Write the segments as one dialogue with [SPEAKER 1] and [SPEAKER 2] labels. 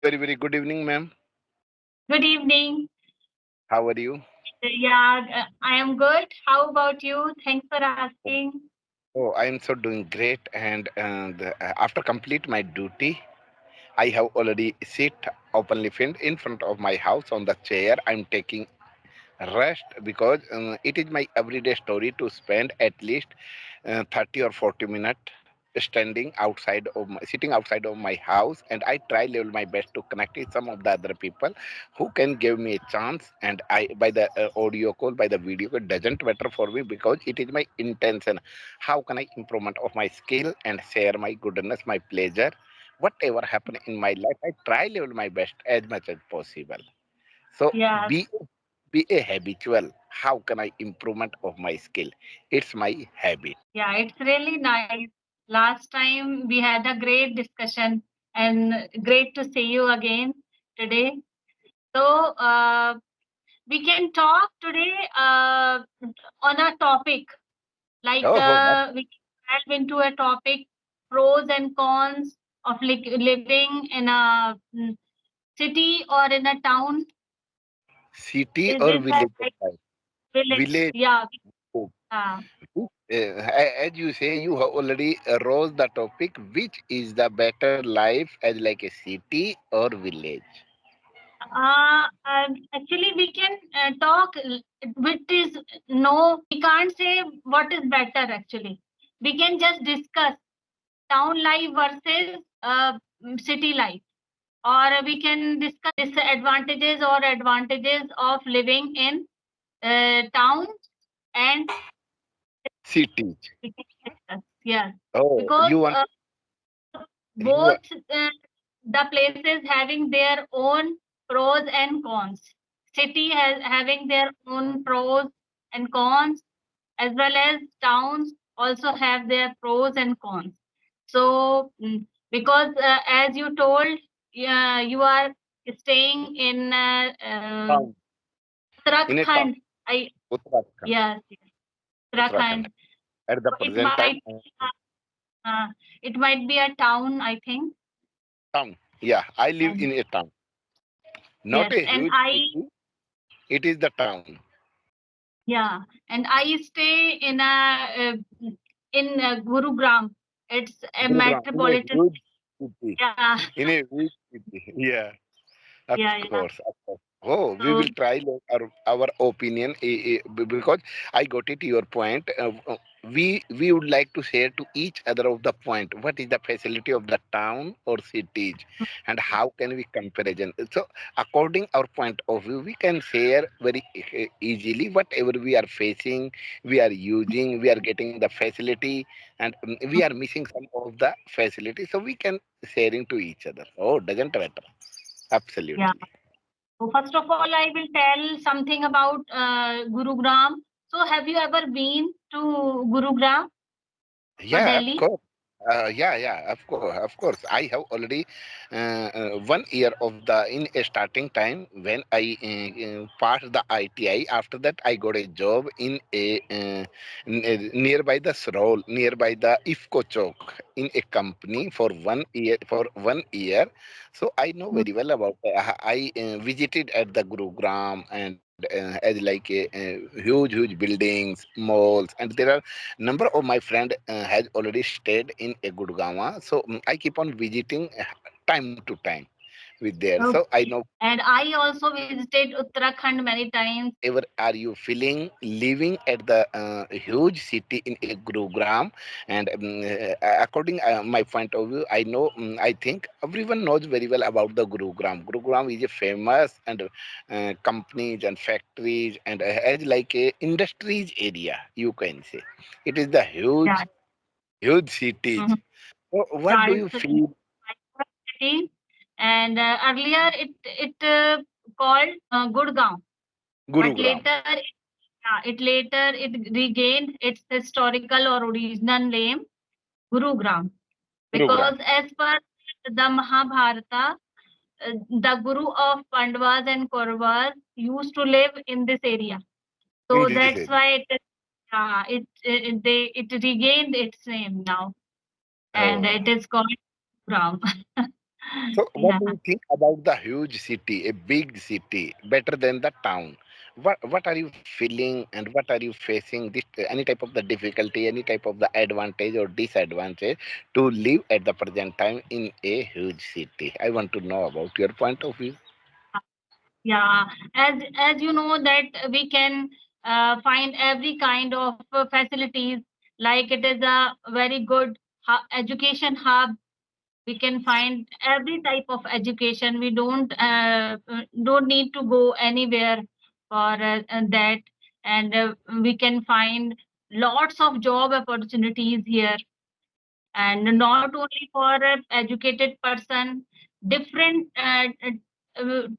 [SPEAKER 1] Very, very good evening, ma'am.
[SPEAKER 2] Good evening.
[SPEAKER 1] How are you?
[SPEAKER 2] Yeah, I am good. How about you? Thanks for asking.
[SPEAKER 1] Oh, I am so doing great. And after complete my duty, I have already sit openly in front of my house on the chair. I'm taking rest because it is my everyday story to spend at least 30 or 40 minutes sitting outside of my house, and I try level my best to connect with some of the other people who can give me a chance. And I, by the audio call, by the video call, doesn't matter for me because it is my intention. How can I improvement of my skill and share my goodness, my pleasure, whatever happen in my life? I try level my best as much as possible. So
[SPEAKER 2] Yeah,
[SPEAKER 1] be a habitual. How can I improvement of my skill? It's my habit.
[SPEAKER 2] yeah, it's really nice. Last time we had a great discussion and great to see you again today. So, we can talk today on a topic like
[SPEAKER 1] Oh,
[SPEAKER 2] we can delve into a topic pros and cons of living in a city or in a town.
[SPEAKER 1] city
[SPEAKER 2] Is
[SPEAKER 1] or
[SPEAKER 2] that
[SPEAKER 1] village
[SPEAKER 2] right?
[SPEAKER 1] life?
[SPEAKER 2] Village?
[SPEAKER 1] Village.
[SPEAKER 2] Yeah.
[SPEAKER 1] Oh,
[SPEAKER 2] Uh,
[SPEAKER 1] as you say, you have already rose the topic. Which is the better life, as like a city or village?
[SPEAKER 2] actually, we can talk which is no, we can't say what is better actually. We can just discuss town life versus city life, or we can discuss disadvantages or advantages of living in towns and
[SPEAKER 1] City.
[SPEAKER 2] we can discuss. Yes,
[SPEAKER 1] Oh,
[SPEAKER 2] because
[SPEAKER 1] you want you
[SPEAKER 2] both the places having their own pros and cons. City has having their own pros and cons, as well as towns also have their pros and cons. So, because as you told, you are staying in
[SPEAKER 1] town in a town.
[SPEAKER 2] Uttarakhand. I
[SPEAKER 1] Uttarakhand.
[SPEAKER 2] Yes, yes,
[SPEAKER 1] Uttarakhand.
[SPEAKER 2] Uttarakhand.
[SPEAKER 1] At the
[SPEAKER 2] So
[SPEAKER 1] present time,
[SPEAKER 2] it might be a town, I think.
[SPEAKER 1] town. Yeah, I live
[SPEAKER 2] And
[SPEAKER 1] in a town, not
[SPEAKER 2] yes,
[SPEAKER 1] a
[SPEAKER 2] and
[SPEAKER 1] huge city. It is the town.
[SPEAKER 2] yeah, and I stay in Gurugram. It's a
[SPEAKER 1] Gurugram, in a
[SPEAKER 2] metropolitan.
[SPEAKER 1] huge city.
[SPEAKER 2] Yeah,
[SPEAKER 1] In a huge city. Yeah. Of
[SPEAKER 2] yeah.
[SPEAKER 1] course, of course. Oh, we
[SPEAKER 2] So
[SPEAKER 1] will try our opinion because I got it your point. We would like to share to each other of the point. What is the facility of the town or cities, and how can we comparison? So, according our point of view, we can share very easily whatever we are facing, we are using, we are getting the facility, and we are missing some of the facility. So we can sharing to each other. Oh, doesn't matter.
[SPEAKER 2] yeah.
[SPEAKER 1] Absolutely.
[SPEAKER 2] So first of all, I will tell something about Gurugram. So have you ever been to Gurugram or
[SPEAKER 1] Yeah, of
[SPEAKER 2] Delhi?
[SPEAKER 1] course. Yeah, of course. I have already 1 year of the in a starting time when I passed the ITI. After that, I got a job in a nearby the Srol, nearby the IFCO Chowk, in a company for 1 year. For 1 year, so I know very well about. I visited at the Gurugram and as like huge buildings, malls, and there are number of my friend has already stayed in a Gurgaon, so I keep on visiting time to time with there. So I know
[SPEAKER 2] Okay. And I also visited Uttarakhand many times.
[SPEAKER 1] whatever are you feeling living at the huge city in a Gurugram, and according my point of view, I know I think everyone knows very well about the Gurugram. Gurugram is a famous and companies and factories and as like a industries area, you can say. It is the
[SPEAKER 2] Yeah.
[SPEAKER 1] huge cities.
[SPEAKER 2] Mhm.
[SPEAKER 1] So what
[SPEAKER 2] Yeah,
[SPEAKER 1] do you
[SPEAKER 2] it's a
[SPEAKER 1] feel?
[SPEAKER 2] city. And earlier it called Gurgaon, but
[SPEAKER 1] Gurugram.
[SPEAKER 2] it regained its historical or original name, Gurugram, because
[SPEAKER 1] Gurugram.
[SPEAKER 2] as per the Mahabharata, the Guru of Pandavas and Kauravas used to live in this area.
[SPEAKER 1] In
[SPEAKER 2] So
[SPEAKER 1] this
[SPEAKER 2] that's
[SPEAKER 1] area.
[SPEAKER 2] why it regained its name now, and
[SPEAKER 1] Oh.
[SPEAKER 2] it is called Ram.
[SPEAKER 1] So, what
[SPEAKER 2] Yeah.
[SPEAKER 1] do you think about the huge city, a big city, better than the town? What are you feeling and what are you facing? This any type of the difficulty, any type of the advantage or disadvantage to live at the present time in a huge city? I want to know about your point of view.
[SPEAKER 2] Yeah, as you know that we can find every kind of facilities, like it is a very good education hub. We can find every type of education. We don't need to go anywhere for that, and we can find lots of job opportunities here, and not only for an educated person. Different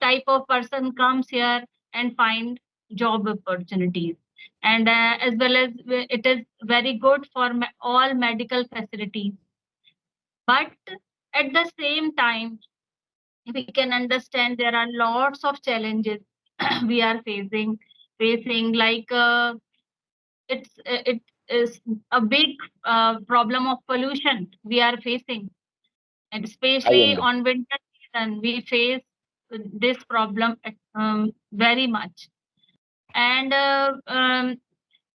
[SPEAKER 2] type of person comes here and find job opportunities, and as well as it is very good for all medical facilities. But at the same time, we can understand there are lots of challenges we are facing, like it is a big problem of pollution we are facing, and
[SPEAKER 1] I
[SPEAKER 2] especially
[SPEAKER 1] understand.
[SPEAKER 2] on winter season we face this problem very much. And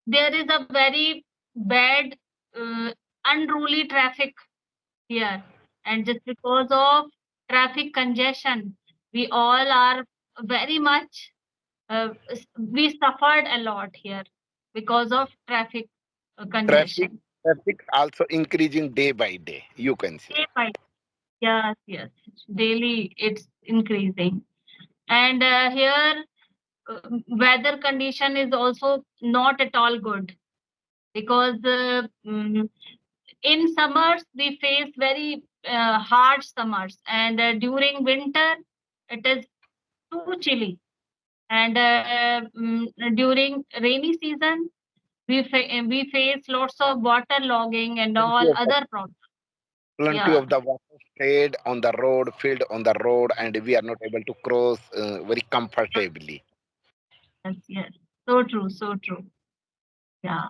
[SPEAKER 2] there is a very bad unruly traffic here, and just because of traffic congestion we all are very much we suffered a lot here because of traffic
[SPEAKER 1] Traffic,
[SPEAKER 2] congestion.
[SPEAKER 1] traffic also increasing day by day. You can say.
[SPEAKER 2] Day by yes, yes, daily it's increasing. And here weather condition is also not at all good, because in summers we face very hard summers, and during winter it is too chilly, and during rainy season we face lots of water logging and
[SPEAKER 1] Plenty
[SPEAKER 2] all
[SPEAKER 1] of
[SPEAKER 2] other problems.
[SPEAKER 1] plenty
[SPEAKER 2] Yeah,
[SPEAKER 1] of the water stayed on the road, filled on the road, and we are not able to cross very comfortably.
[SPEAKER 2] yes, yes. So true, so true. Yeah.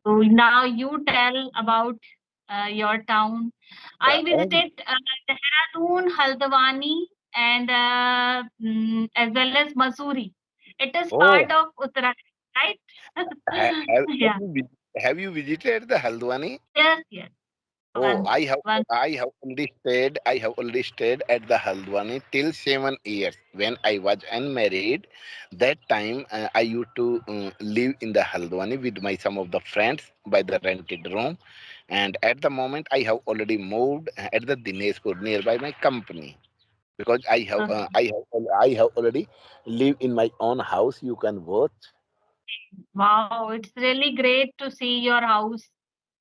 [SPEAKER 2] So now you tell about your town.
[SPEAKER 1] Yeah,
[SPEAKER 2] I visited Dehradun, Haldwani, and as well as Mussoorie. It is
[SPEAKER 1] oh,
[SPEAKER 2] part of Uttarakhand, right? Yeah.
[SPEAKER 1] have you visited the Haldwani?
[SPEAKER 2] Yes, yes.
[SPEAKER 1] Oh,
[SPEAKER 2] Once, once.
[SPEAKER 1] I have already stayed at the Haldwani till 7 years. When I was unmarried, that time I used to live in the Haldwani with my some of the friends by the rented room, and at the moment I have already moved at the Dineshpur nearby my company, because
[SPEAKER 2] Okay.
[SPEAKER 1] I have already live in my own house. You can watch.
[SPEAKER 2] Wow, it's really great to see your house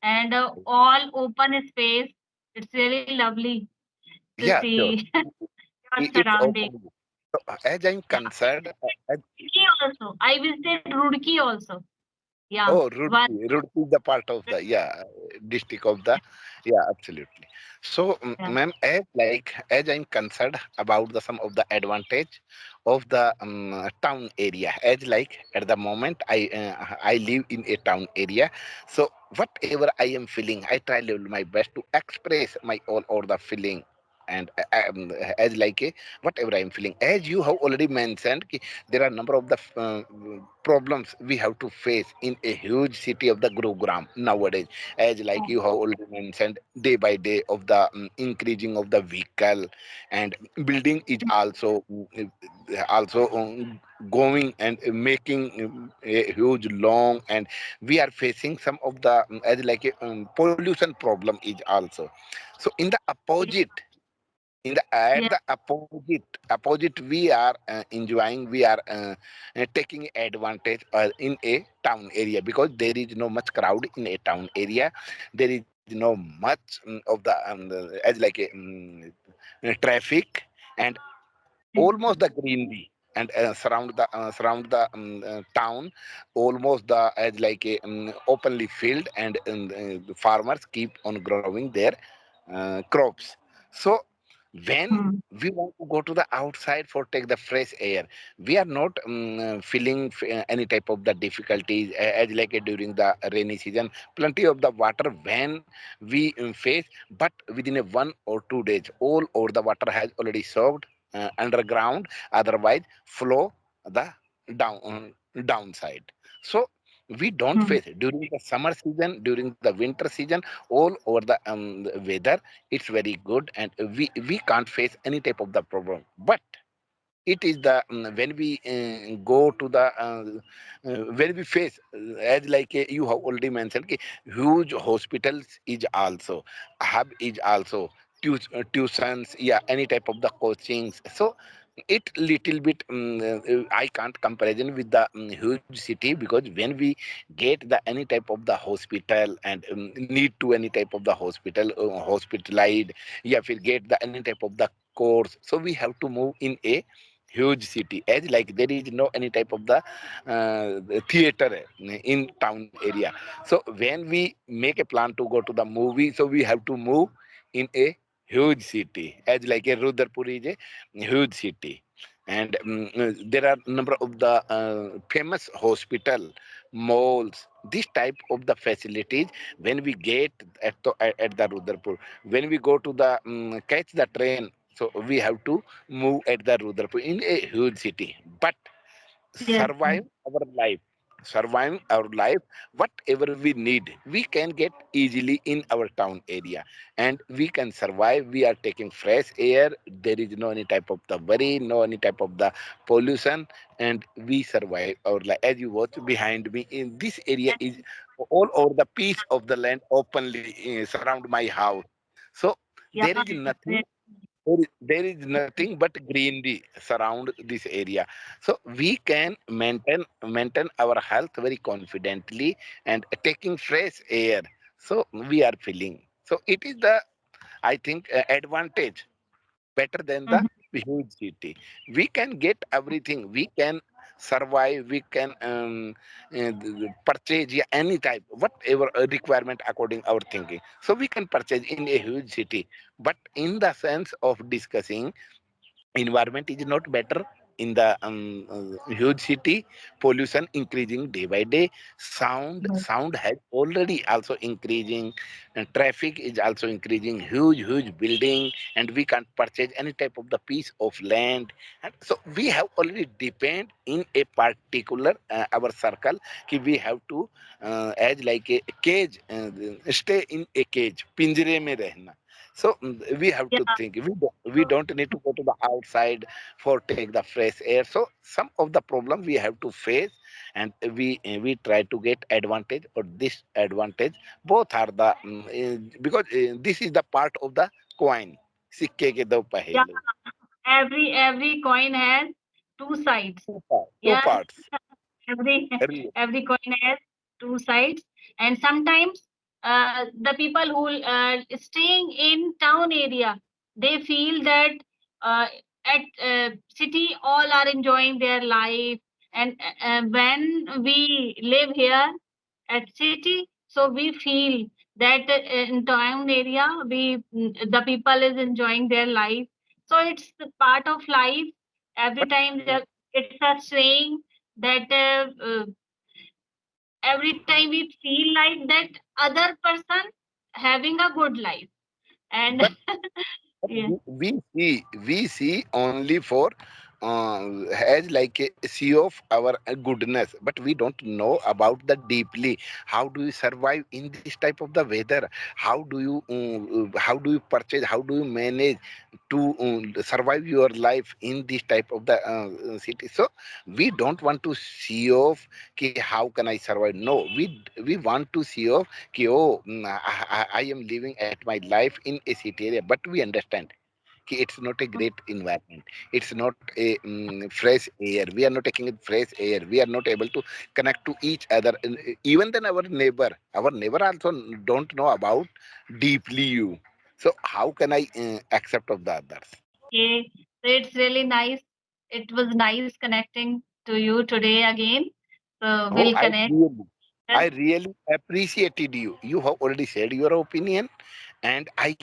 [SPEAKER 2] and all open space. It's really lovely to
[SPEAKER 1] Yeah, sure.
[SPEAKER 2] see your
[SPEAKER 1] It's
[SPEAKER 2] surroundings.
[SPEAKER 1] open. So, as I'm
[SPEAKER 2] Yeah.
[SPEAKER 1] concerned,
[SPEAKER 2] Roorkee also. I visited Roorkee also. Yeah.
[SPEAKER 1] oh,
[SPEAKER 2] One.
[SPEAKER 1] Roorkee is the part of the, yeah, district of the, yeah, absolutely. So,
[SPEAKER 2] Yeah.
[SPEAKER 1] ma'am, as I'm concerned about the some of the advantage of the town area, as like at the moment I live in a town area, so whatever I am feeling, I try level my best to express my all the feeling. And as like whatever I am feeling, as you have already mentioned, there are number of the problems we have to face in a huge city of the Gurugram nowadays, as like
[SPEAKER 2] Oh,
[SPEAKER 1] you have already mentioned, day by day of the increasing of the vehicle, and building is also going and making a huge long, and we are facing some of the as like a pollution problem is also. So in the
[SPEAKER 2] yeah.
[SPEAKER 1] opposite, in the at
[SPEAKER 2] Yeah.
[SPEAKER 1] the opposite we are enjoying, we are taking advantage in a town area, because there is no much crowd in a town area. There is no much of the as like a traffic, and almost the greenery, and surround the town, almost the as like a openly field, and the farmers keep on growing their crops. So When
[SPEAKER 2] Hmm.
[SPEAKER 1] we want to go to the outside for take the fresh air, we are not feeling any type of the difficulties as like during the rainy season, plenty of the water when we face, but within a 1 or 2 days all over the water has already soaked underground, otherwise flow the down downside. So we don't
[SPEAKER 2] Hmm.
[SPEAKER 1] face during the summer season, during the winter season, all over the weather, it's very good, and we can't face any type of the problem. But it is the when we go to the when we face as like you have already mentioned ki, huge hospitals is also, hub is also, tuitions, yeah, any type of the coachings. So it little bit I can't comparison with the huge city, because when we get the any type of the hospital and need to any type of the hospital hospitalized, yeah, if we get the any type of the course, so we have to move in a huge city, as like there is no any type of the theater in town area. So when we make a plan to go to the movie, so we have to move in a huge city, as like a Rudrapur is a huge city. And there are number of the famous hospital, malls, this type of the facilities when we get at the Rudrapur. When we go to the catch the train, so we have to move at the Rudrapur in a huge city. But
[SPEAKER 2] Yes. Yes.
[SPEAKER 1] survive our life, survive our life, whatever we need, we can get easily in our town area, and we can survive. We are taking fresh air. There is no any type of the worry, no any type of the pollution, and we survive our life. As you watch behind me, in this area is all over the piece of the land openly surround my house. So
[SPEAKER 2] Yeah.
[SPEAKER 1] there is nothing, there is nothing but greenery surround this area. So we can maintain our health very confidently and taking fresh air. So we are feeling. So it is the, I think, advantage better than the
[SPEAKER 2] Mhm.
[SPEAKER 1] huge city. We can get everything. We can survive. We can purchase, yeah, any type, whatever requirement according our thinking. So we can purchase in a huge city. But in the sense of discussing, environment is not better in the huge city. Pollution increasing day by day.
[SPEAKER 2] Yes.
[SPEAKER 1] Sound has already also increasing, and traffic is also increasing. Huge building, and we can't purchase any type of the piece of land. And so we have already depend in a particular our circle कि we have to as like a cage, stay in a cage, पिंजरे में रहना. So we have to
[SPEAKER 2] Yeah.
[SPEAKER 1] think. We don't need to go to the outside for take the fresh air. So some of the problem we have to face, and we try to get advantage or disadvantage. Both are the because this is the part of the coin. सिक्के के दो
[SPEAKER 2] Yeah.
[SPEAKER 1] पहेलू.
[SPEAKER 2] Every coin has two sides.
[SPEAKER 1] Two
[SPEAKER 2] Yes.
[SPEAKER 1] parts.
[SPEAKER 2] Every
[SPEAKER 1] Really.
[SPEAKER 2] every coin has two sides, and sometimes the people who staying in town area, they feel that at city all are enjoying their life, and when we live here at city, so we feel that in town area the people is enjoying their life. So it's the part of life. Every
[SPEAKER 1] But
[SPEAKER 2] time it's a saying that every time we feel like that other person having a good life, and
[SPEAKER 1] but But
[SPEAKER 2] yeah,
[SPEAKER 1] we see only for as like a see of our goodness, but we don't know about the deeply. How do you survive in this type of the weather? How do you purchase? How do you manage to survive your life in this type of the city? So we don't want to see of ki how can I survive. No, we want to see of ki oh, I am living at my life in a city area, but we understand कि it's not a great environment. It's not a fresh air. We are not taking it fresh air. We are not able to connect to each other. And even then, our neighbor also don't know about deeply you. So how can I accept of the others?
[SPEAKER 2] okay. So it's really nice. It was nice connecting to you today again. So
[SPEAKER 1] Oh,
[SPEAKER 2] we'll connect.
[SPEAKER 1] I really appreciated you. You have already said your opinion, And I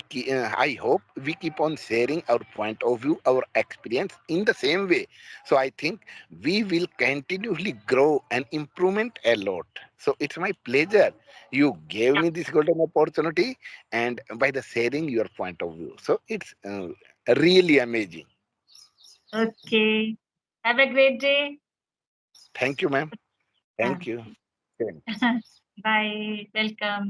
[SPEAKER 1] hope we keep on sharing our point of view, our experience in the same way. So I think we will continuously grow and improvement a lot. So it's my pleasure you gave me this golden opportunity, and by the sharing your point of view. So it's really amazing.
[SPEAKER 2] Okay. Have a great day.
[SPEAKER 1] Thank you, ma'am.
[SPEAKER 2] Uh,
[SPEAKER 1] Thank you. Same.
[SPEAKER 2] Bye. Welcome.